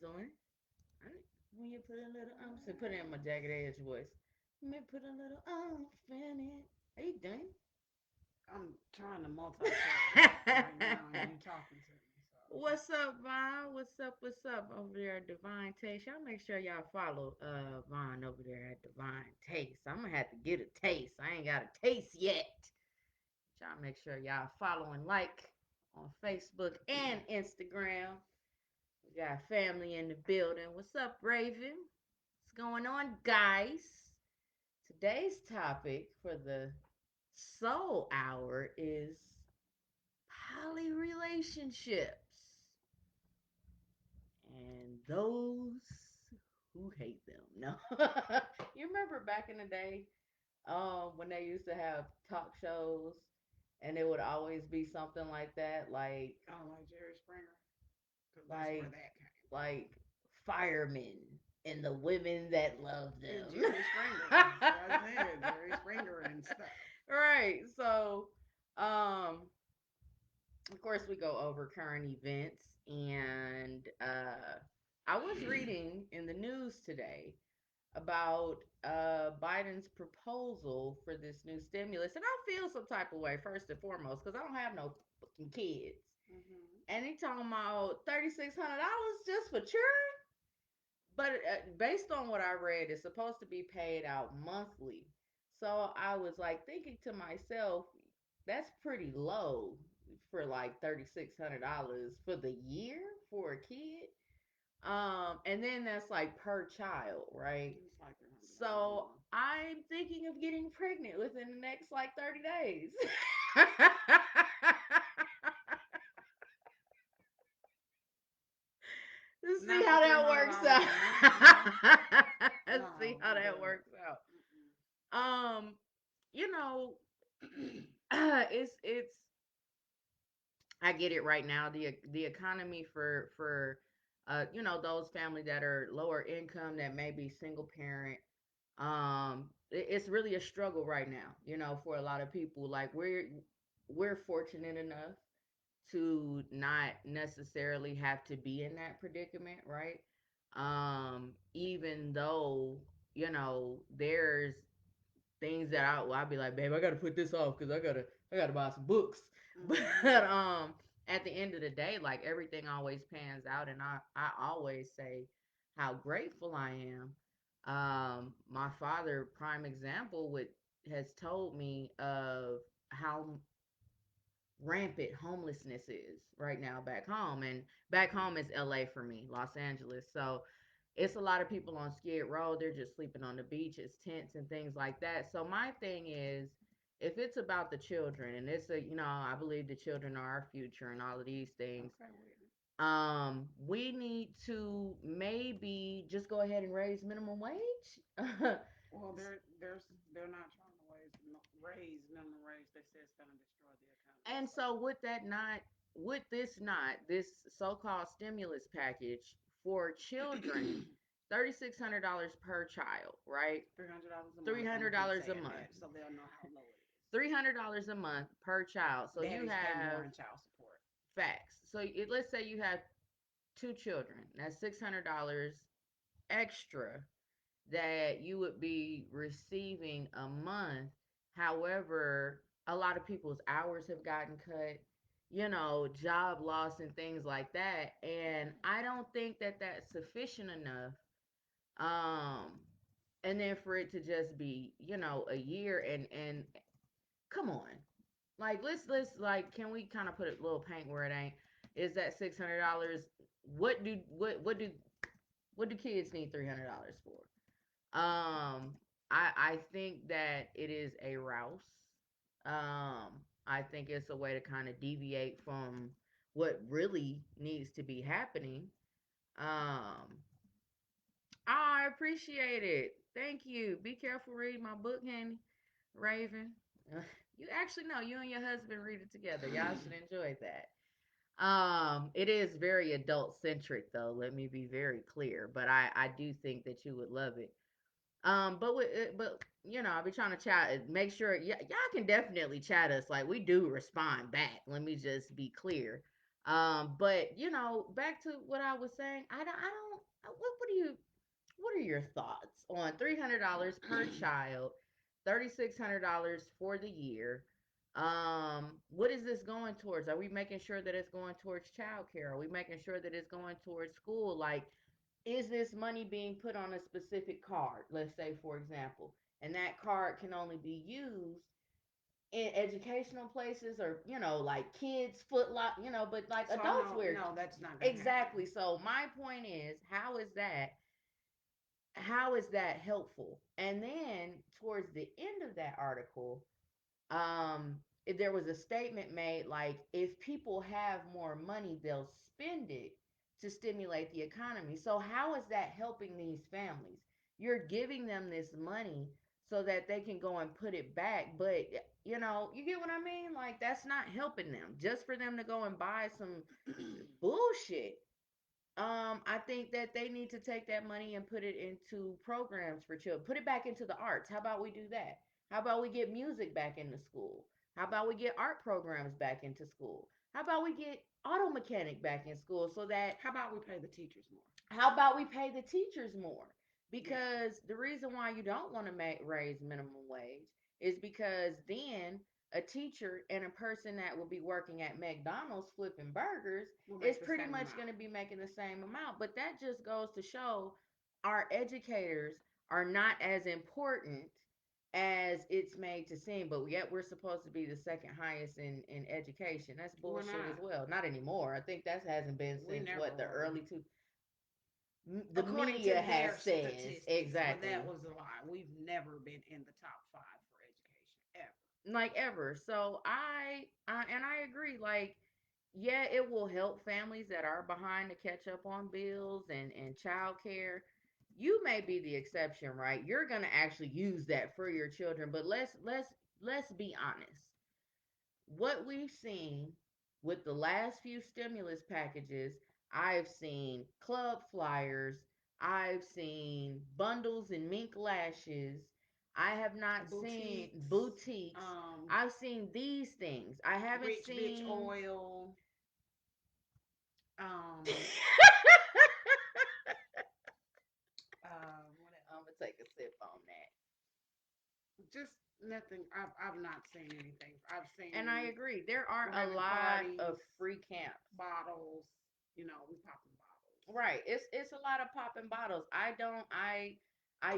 doing? When you put a little so put in my jagged edge voice. Let me put a little in it. How you doing? I'm trying to multitask right now, and you talking to me. So What's up, Vaughn? What's up? What's up over there at Divine Taste? Y'all make sure y'all follow Vaughn over there at Divine Taste. I'm gonna have to get a taste. I ain't got a taste yet. Y'all make sure y'all follow and like on Facebook and Instagram. We got family in the building. What's up, Raven? What's going on, guys? Today's topic for the Soul Hour is poly relationships and those who hate them. No, you remember back in the day, when they used to have talk shows, and it would always be something like that, oh, like Jerry Springer, because that's where like that came from. like firemen and the women that love Yeah, them. Jerry Springer. That's what I said. Jerry Springer and stuff. Right. So, um, of course, we go over current events, and I was reading in the news today about Biden's proposal for this new stimulus, and I feel some type of way first and foremost because I don't have no fucking kids, Hmm. and he talking about $3,600 just for children. But based on what I read, it's supposed to be paid out monthly. So I was like thinking to myself, that's pretty low for like $3,600 for the year for a kid. And then that's like per child, right? It's like $300 a So month. I'm thinking of getting pregnant within the next like 30 days. Let's see Not for how three that hundred works dollars a month. No, out. Let's see no, how that good. works out. Mm-mm. Um, you know, it's I get it right now. The economy for those families that are lower income that may be single parent, it's really a struggle right now. For a lot of people, like we're fortunate enough to not necessarily have to be in that predicament, right? Even though there's things that I'll be like, babe, I gotta put this off because I gotta buy some books. Hmm. But at the end of the day, like everything always pans out, and I always say how grateful I am. My father, prime example, would has told me of how rampant homelessness is right now back home, and back home is LA for me, Los Angeles. So it's a lot of people on Skid Row. They're just sleeping on the beaches, tents and things like that. So my thing is, if it's about the children, and it's I believe the children are our future and all of these things. Okay, Whitney. We need to maybe just go ahead and raise minimum wage. Well, they're not trying to raise minimum wage. They say it's going to destroy the economy. And So so would this not this so-called stimulus package for children, $3,600 per child, right? $300 a Three month. I'm hundred gonna keep dollars a saying month. that so they'll know how low it is. $300 a month per child. So you Daddies pay more have in child support. facts. So let's say you have two children. That's $600 extra that you would be receiving a month. However, a lot of people's hours have gotten cut, job loss and things like that. And I don't think that that's sufficient enough. Um, and then for it to just be, a year and come on. Like let's like can we kind of put a little paint where it ain't? Is that $600? What do kids need $300 for? I think that it is a rouse. I think it's a way to kind of deviate from what really needs to be happening. Um, I appreciate it. Thank you. Be careful reading my book, Henny Raven. You actually know you and your husband read it together. Y'all should enjoy that. It is very adult centric though. Let me be very clear, but I do think that you would love it. But I'll be trying to chat. Make sure y'all can definitely chat us. Like we do respond back. Let me just be clear. But back to what I was saying. I don't. What do you? What are your thoughts on $300 per child, $3,600 for the year? What is this going towards? Are we making sure that it's going towards childcare? Are we making sure that it's going towards school? Like, is this money being put on a specific card? Let's say, for example, and that card can only be used in educational places, or like kids foot lock, but like So adults no, wear. no, that's not gonna Exactly. happen. So my point is, how is that helpful? And then towards the end of that article, um there was a statement made like, if people have more money, they'll spend it to stimulate the economy. So how is that helping these families? You're giving them this money so that they can go and put it back, but you get what I mean? Like, that's not helping them, just for them to go and buy some bullshit. I think that they need to take that money and put it into programs for children. Put it back into the arts. How about we do that? How about we get music back into school? How about we get art programs back into school? How about we get auto mechanic back in school so that How about we pay the teachers more? how about we pay the teachers more? Yeah. Because the reason why you don't want to raise minimum wage is because then a teacher and a person that will be working at McDonald's flipping burgers We'll is make the pretty same much going amount. to be making the same amount. But that just goes to show our educators are not as important as it's made to seem, but yet we're supposed to be the second highest in education. That's We're bullshit as not. well. Not anymore. I think that hasn't been We since never what, the were. early two. The According to media has their says statistics, but that exactly. was a lie. We've never been in the top five for education ever. Like, ever. So I agree. Like, yeah, it will help families that are behind to catch up on bills and childcare. You may be the exception, right? You're gonna actually use that for your children, but let's be honest. What we've seen with the last few stimulus packages, I've seen club flyers, I've seen bundles and mink lashes. I have not seen Boutiques, boutiques. um, I've seen these things. I haven't rich bitch seen. oil, um, what else? I'm gonna take a sip on that. Just nothing. I've not seen anything. I've And I seen agree. There are we're a having lot of parties, free camps. bottles. We popping bottles. Right. It's a lot of popping bottles. I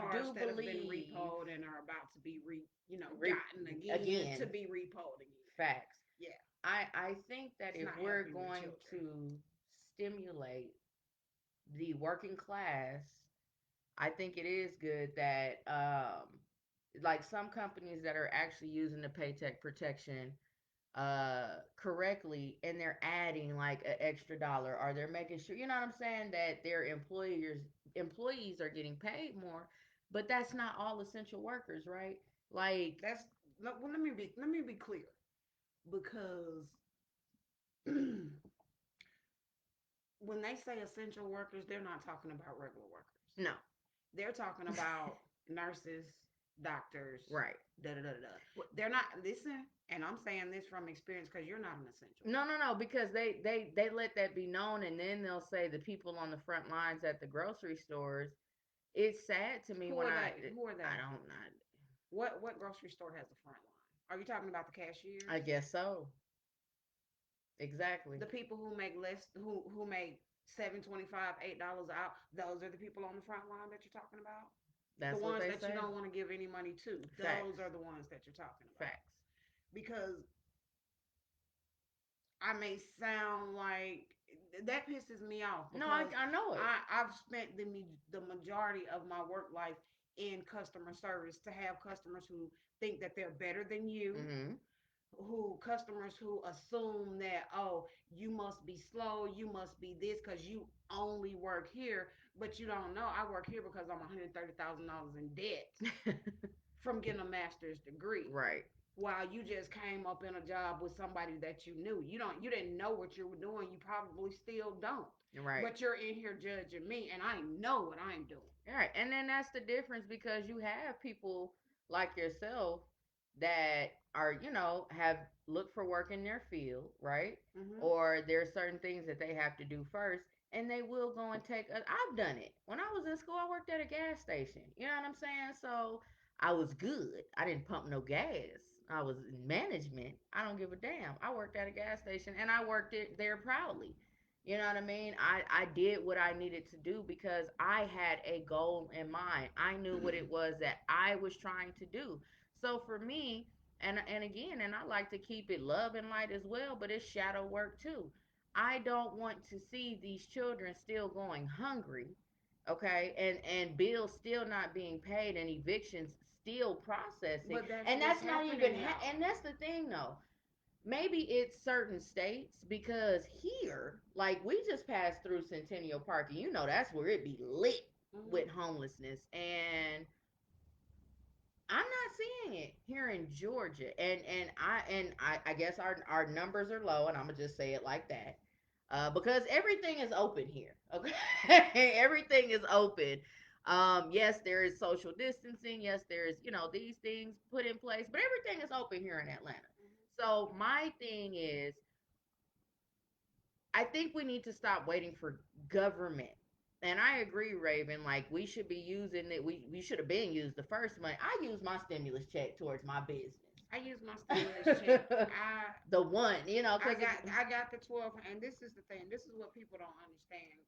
Cars do that have been believe repoed and are about to be re- gotten again again, to be repoed again. facts. Yeah, I think that it's if not we're helping the going children. to stimulate the working class, I think it is good that like some companies that are actually using the paycheck protection correctly, and they're adding like an extra dollar, or they're making sure, you know what I'm saying, that their employees are getting paid more. But that's not all essential workers, right? Like, That's well. Let me be clear because when they say essential workers, they're not talking about regular workers. no. They're talking about nurses, doctors, Right. da da da da. They're not. Listen, and I'm saying this from experience because you're not an essential No, no, worker. no, because they let that be known, and then they'll say the people on the front lines at the grocery stores. It's sad to me Who when are I they? Who are I they? don't know. What grocery store has the front line? Are you talking about the cashiers? I guess so. Exactly. The people who make less, who make $7.25, $8 out. Those are the people on the front line that you're talking about. The That's what ones they that you say. don't want to give any money to. Those Facts. are the ones that you're talking about. Facts. Because I may sound like that pisses me off No, I because I know it. I've spent the majority of my work life in customer service to have customers who think that they're better than you, Mm-hmm. who customers who assume that, oh, you must be slow, you must be this because you only work here, but you don't know I work here because I'm $130,000 in debt from getting a master's degree, Right. while you just came up in a job with somebody that you knew. You didn't know what you were doing. You probably still don't. Right. But you're in here judging me and I know what I'm doing. Right. And then that's the difference, because you have people like yourself. that are, have looked for work in their field, right? Mhm. Or there are certain things that they have to do first, and they will go and take a, I've done it. When I was in school, I worked at a gas station. You know what I'm saying? So I was good. I didn't pump no gas. I was in management. I don't give a damn. I worked at a gas station and I worked it there proudly. You know what I mean? I did what I needed to do because I had a goal in mind. I knew what it was that I was trying to do. So for me, and again, and I like to keep it love and light as well, but it's shadow work too. I don't want to see these children still going hungry, okay, and bills still not being paid and evictions still processing. But that's And what's that's not even happening, y'all. and that's the thing though. Maybe it's certain states because here, like we just passed through Centennial Park, and that's where it be lit Mhm. with homelessness. And I'm not seeing it here in Georgia, and I guess our numbers are low, and I'm gonna just say it like that, because everything is open here. Okay, everything is open. Yes, there is social distancing. Yes, there is these things put in place, but everything is open here in Atlanta. So my thing is, I think we need to stop waiting for government. And I agree, Raven. Like we should be using it. We should have been used the first month. I use my stimulus check towards my business. I use my stimulus check. I The one, I because got I got the 12, and this is the thing. This is what people don't understand.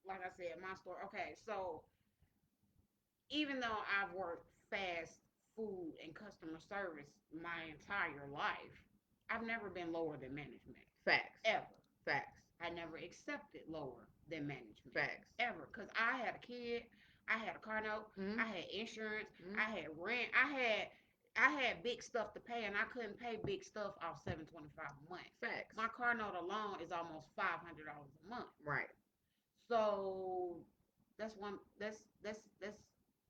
Like I said, my story. Okay, so even though I've worked fast food and customer service my entire life, I've never been lower than management. facts, Ever. facts, I never accepted lower than management. facts. Ever. Because I had a kid, I had a car note, Mm-hmm. I had insurance, Mm-hmm. I had rent, I had big stuff to pay, and I couldn't pay big stuff off $725 a month. Facts. My car note alone is almost $500 a month. Right. So that's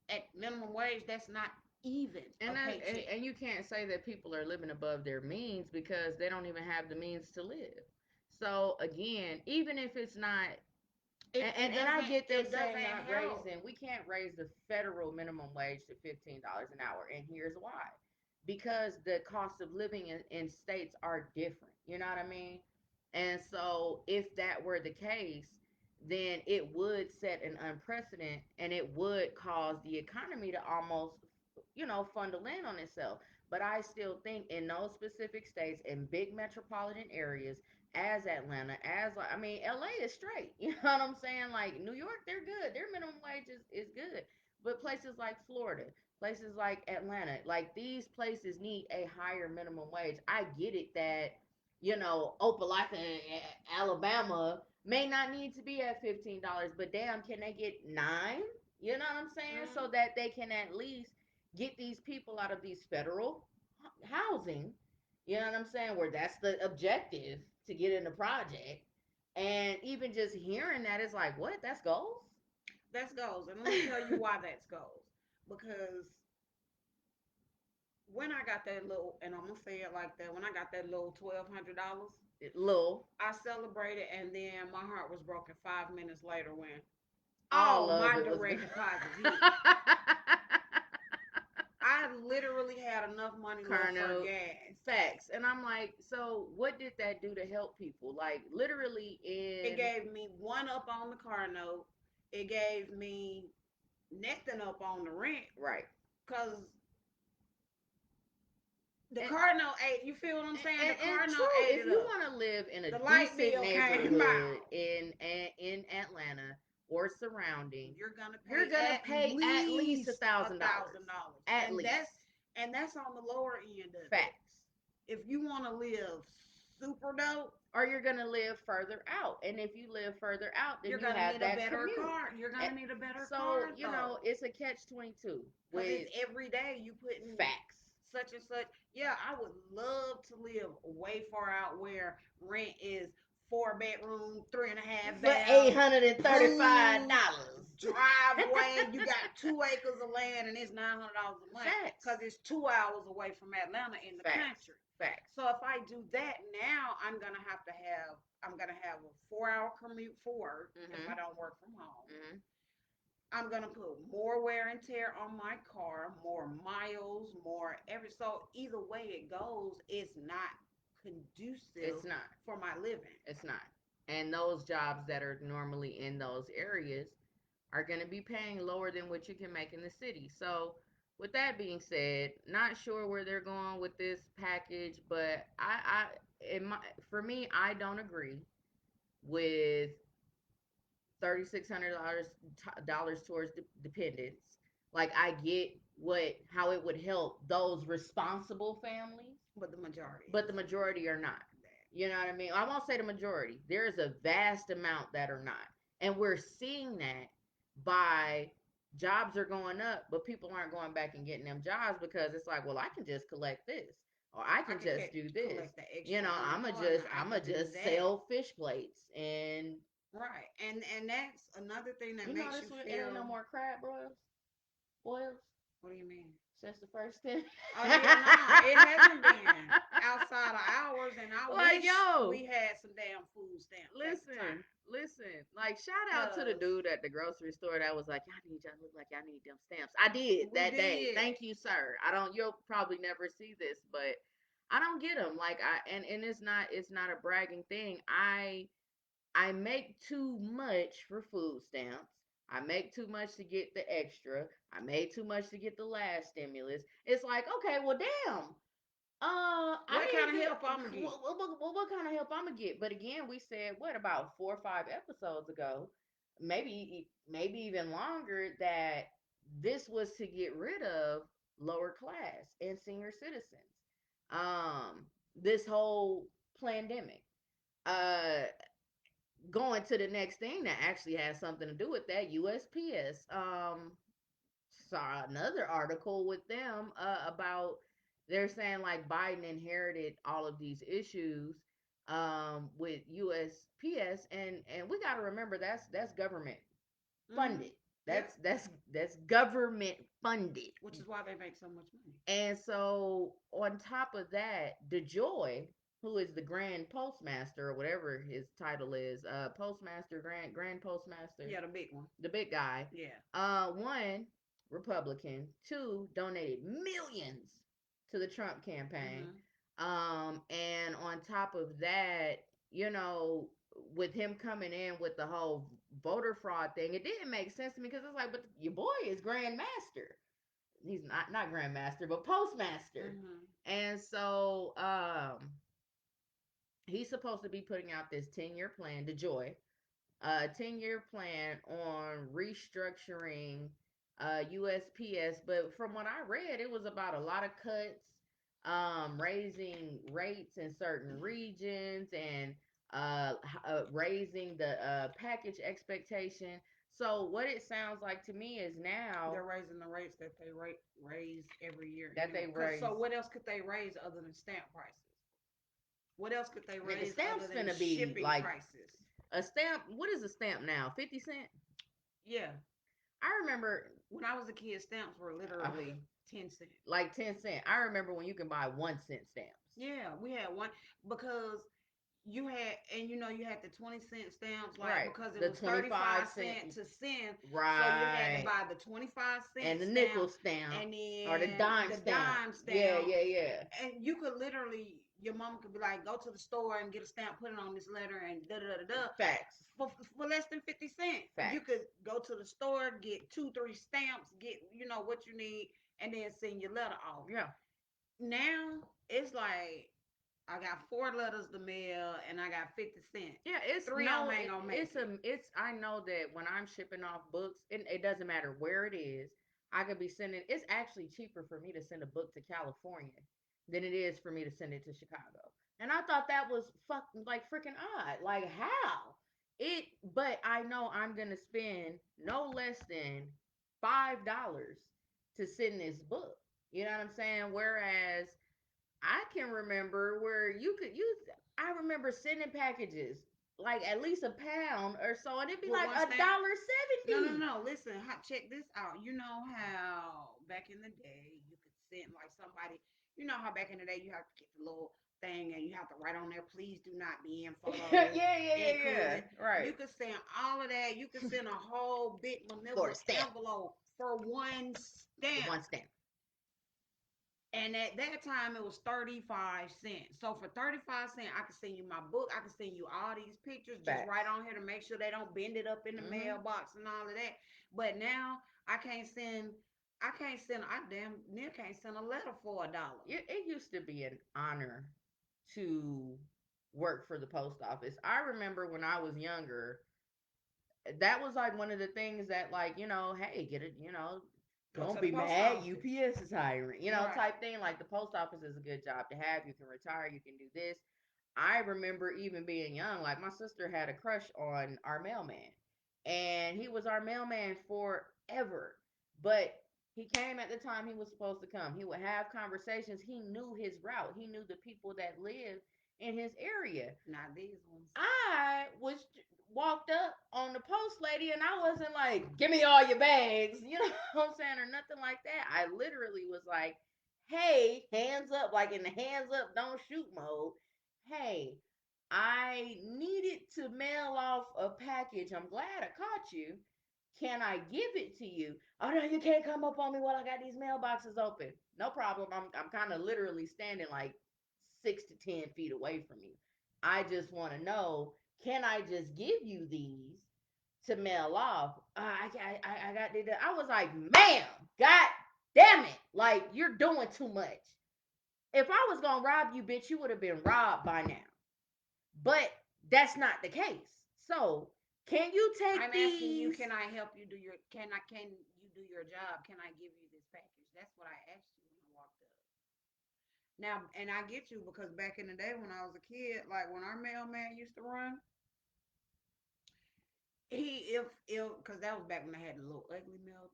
at minimum wage. That's not even a paycheck. And you can't say that people are living above their means because they don't even have the means to live. So again, even if it's not and I get them It saying doesn't not help. raising, we can't raise the federal minimum wage to $15 an hour. And here's why. Because the cost of living in states are different. You know what I mean? And so if that were the case, then it would set an unprecedented and it would cause the economy to almost, fundle in on itself. But I still think in those specific states, in big metropolitan areas, as Atlanta, I mean, LA is straight. You know what I'm saying? Like New York, they're good. Their minimum wage is good. But places like Florida, places like Atlanta, like these places need a higher minimum wage. I get it that, Opelika in Alabama may not need to be at $15, but damn, can they get nine? You know what I'm saying? Mm-hmm. So that they can at least get these people out of these federal housing. You know what I'm saying? Where that's the objective to get in the project. And even just hearing that is like, what? That's goals? That's goals, and let me tell you why that's goals. Because when I got that little, and I'm gonna say it like that, when I got that little $1,200, Little. I celebrated, and then my heart was broken 5 minutes later when All all of my it was direct deposits hit. I literally had enough money left for Colonel gas. facts. And I'm like, so what did that do to help people? Like literally It in gave me one up on the car note. It gave me nothing up on the rent right. because the And, car note ate. You feel what I'm saying? The and car note true, ate if it you up. want to live in a The light decent bill came neighborhood out. in Atlanta or surrounding, You're gonna you're pay gonna at pay at least a least a thousand dollars. thousand dollars, At and least. that's on the lower end of it. Facts. If you want to live super dope, Or you're gonna live further out. And if you live further out, then you're you gonna have need a that better commute. car. You're And gonna need a better so, car though, it's a catch-22 because with it's every day you putting facts. such and such. Yeah, I would love to live way far out where rent is 4 bedroom, three and a half For bath, pool, $835. driveway. You got 2 acres of land and it's $900 a month Facts. because it's 2 hours away from Atlanta in the Facts. country. Facts. So if I do that now, I'm gonna have a 4 hour commute for work if I Mm-hmm. don't work from home. Mm-hmm. I'm gonna put more wear and tear on my car, more miles, more every. So either way it goes, it's not conducive It's not. for my living. It's not. And those jobs that are normally in those areas are going to be paying lower than what you can make in the city. So, with that being said, not sure where they're going with this package, but in my, for me, I don't agree with $3,600 towards dependents. Like I get what how it would help those responsible families, But the majority but the isn't majority are not. that. You know what I mean? I won't say the majority. There is a vast amount that are not. And we're seeing that by jobs are going up, but people aren't going back and getting them jobs because it's like, well, I can just collect this or I I can could just do this. collect the You extra know, unemployment. I I'ma could do just that. sell fish plates and Right. And that's another thing that you makes notice you it ain't no feel. more crab boils What do you mean? since the first 10. Oh yeah, no, it hasn't been outside of hours, and I Like, wish yo, we had some damn food stamps at the listen, time. listen. Like, shout out to the Cause dude at the grocery store that was like, y'all look like y'all need them stamps. I did we that day. did. Thank you, sir. I don't, you'll probably never see this, but I don't get them. Like, and it's not a bragging thing. I make too much for food stamps. I make too much to get the extra. I made too much to get the last stimulus. It's like, okay, well, damn. I What kind need of help I'm gonna to. get? What kind of help I'm gonna get? But again, we said what about 4 or 5 episodes ago, maybe even longer, that this was to get rid of lower class and senior citizens. Um, this whole pandemic. Uh, Going to the next thing that actually has something to do with that, USPS. Saw another article with them about they're saying like Biden inherited all of these issues with USPS, and we got to remember that's government Mm-hmm. funded. Yep. That's government funded. Which is why they make so much money. And so on top of that, DeJoy, who is the Grand Postmaster or whatever his title is, Postmaster, Grand Postmaster, Yeah, the big one. the big guy, Yeah. one, Republican, two, donated millions to the Trump campaign. Mm-hmm. And on top of that, you know, with him coming in with the whole voter fraud thing, it didn't make sense to me because it's like, but your boy is Grandmaster. He's not Grandmaster, but Postmaster. Mm-hmm. And so he's supposed to be putting out this 10-year plan to Joy, a 10-year plan on restructuring USPS. But from what I read, it was about a lot of cuts, raising rates in certain regions, and raising the package expectation. So what it sounds like to me is now They're raising the rates that they raise every year that anyway. they Cause raise. so what else could they raise other than stamp prices? What else could they Nigga, raise other stamps than finna be shipping like prices? a stamp. What is a stamp now? 50 cent. Yeah. I remember When I was a kid, stamps were uh, literally 10 cents. like 10 cent. I remember when you can buy 1 cent stamps. Yeah, we had one because you had, and you had the 20 cent stamps, like Right. because it The was 25 35 cent cent. to send, so you had to Right. buy the 25 And cent the stamp nickel stamp and or the then dime the stamp. dime Yeah, stamp. yeah, yeah. And you could literally, your mom could be like, go to the store and get a stamp, put it on this letter, and da da da da. Facts. For less than 50 cents, you Facts. could go to the store, get 2, 3 stamps, get what you need, and then send your letter off. Yeah. Now it's like I got 4 letters to mail and I got 50 cents. Yeah, it's Three of no, them ain't gonna make it's it. I know that when I'm shipping off books, it doesn't matter where it is. I could be sending. It's actually cheaper for me to send a book to California than it is for me to send it to Chicago. And I thought that was like freaking odd. Like how it? But I know I'm gonna spend no less than $5 to send this book. You know what I'm saying? Whereas I can remember where you could use. I remember sending packages like at least a pound or so, and it'd be With like one a stamp. dollar No, no, seventy. no. Listen, check this out. You know how back in the day you could send like somebody. You know how back in the day you have to get the little thing, and you have to write on there, please do not be in Yeah, photos yeah, yeah, yeah. included. Right. You could send all of that. You could send a whole big For a manila stamp. envelope for one For stamp. one stamp. And at that time, it was 35 cents. So for 35 cents, I could send you my book. I could send you all these pictures. Just Facts. right on here to make sure they don't bend it up in the Mm-hmm. mailbox and all of that. But now I can't send. I can't send. I damn near can't send a letter for $1. It used to be an honor to work for the post office. I remember when I was younger, that was like one of the things that, like, hey, get it, Go to don't the be post mad, office. UPS is hiring, Right. type thing. Like, the post office is a good job to have. You can retire, you can do this. I remember even being young, like, my sister had a crush on our mailman, and he was our mailman forever. But he came at the time he was supposed to come. He would have conversations. He knew his route. He knew the people that lived in his area. Not these ones. I was walked up on the post lady, and I wasn't like, give me all your bags, you know what I'm saying, or nothing like that. I literally was like, hey, hands up, like in the hands up, don't shoot mode. Hey, I needed to mail off a package. I'm glad I caught you. Can I give it to you? Oh no, you can't come up on me while I got these mailboxes open. No problem. I'm kind of literally standing like 6 to 10 feet away from you. I just want to know, can I just give you these to mail off? I got the. I was like, ma'am, God damn it. Like, you're doing too much. If I was going to rob you, bitch, you would have been robbed by now. But that's not the case. So, can you take I'm asking you, these? can I help you do your can you do your job? Can I give you this package? That's what I asked you when I walked up. Now, and I get you because back in the day when I was a kid, like when our mailman used to run, he if because that was back when I had the little ugly mail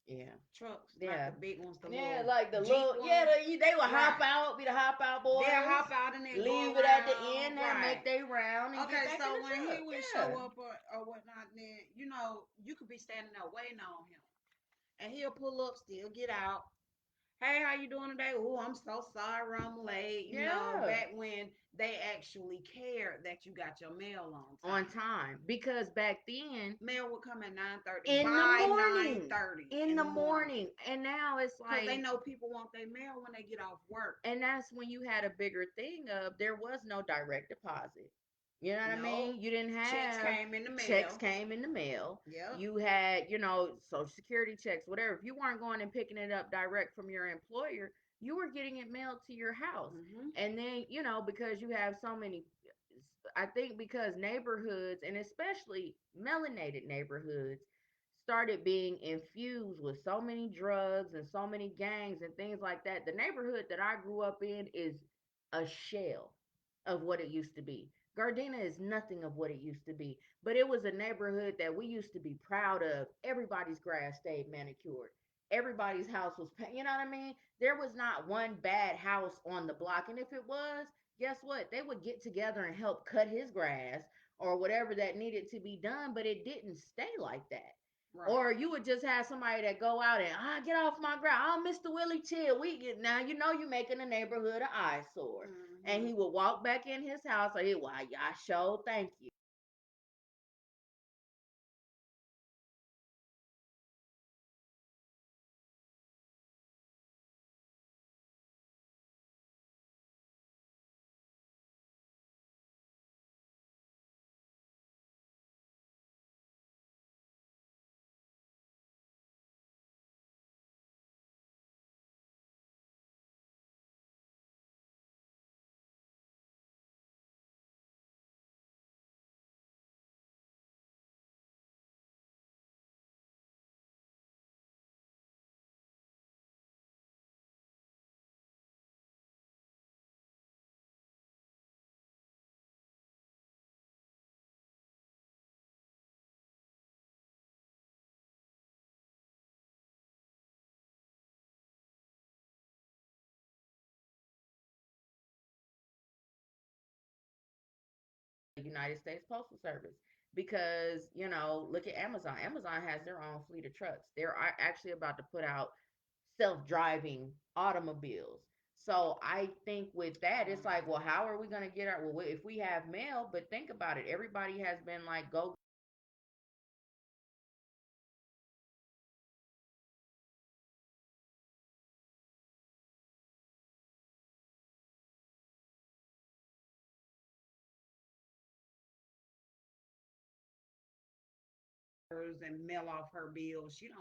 Yeah. trucks, not the Yeah. big ones, the Yeah, little like the Jeep little, yeah, ones. they would hop Right. out, be the hop out They'll boys, hop out and then go leave it at the around. end there, make Right. they round, and get Okay, back in so the when he truck. would Yeah. show up or whatnot, then you could be standing there waiting on him, and he'll pull up, still get out. Hey, how you doing today? Oh, I'm so sorry I'm late. Yeah. Back when they actually cared that you got your mail on On time. time. Because back then, Mail would come at 9:30 in the by nine morning, thirty in in the the morning, morning. And now it's because they like, know people want their mail when they get off work. and that's when you had a bigger thing of, there was no direct deposit. You know what I No, mean? You didn't checks have, came in the checks mail. came in the mail. Yep. You had, social security checks, whatever. If you weren't going and picking it up direct from your employer, you were getting it mailed to your house. Hmm. And then, because you have so many, I think because neighborhoods, and especially melanated neighborhoods, started being infused with so many drugs and so many gangs and things like that. The neighborhood that I grew up in is a shell of what it used to be. Gardena is nothing of what it used to be, but it was a neighborhood that we used to be proud of. Everybody's grass stayed manicured. Everybody's house was, you know what I mean? There was not one bad house on the block. And if it was, guess what? They would get together and help cut his grass or whatever that needed to be done, but it didn't stay like that. Right. Or you would just have somebody that go out and, get off my ground. Oh, Mr. Willie, chill. We get now. You making the neighborhood an eyesore. And he Hmm. would walk back in his house. Like, well, I sure thank you. The United States Postal Service. Because, look at Amazon. Amazon has their own fleet of trucks. They're actually about to put out self driving automobiles. So I think with that, it's like, well, Wow. how are we going to get our, well, if we have mail, but think about it. Everybody has been like, go And mail off her bills. She don't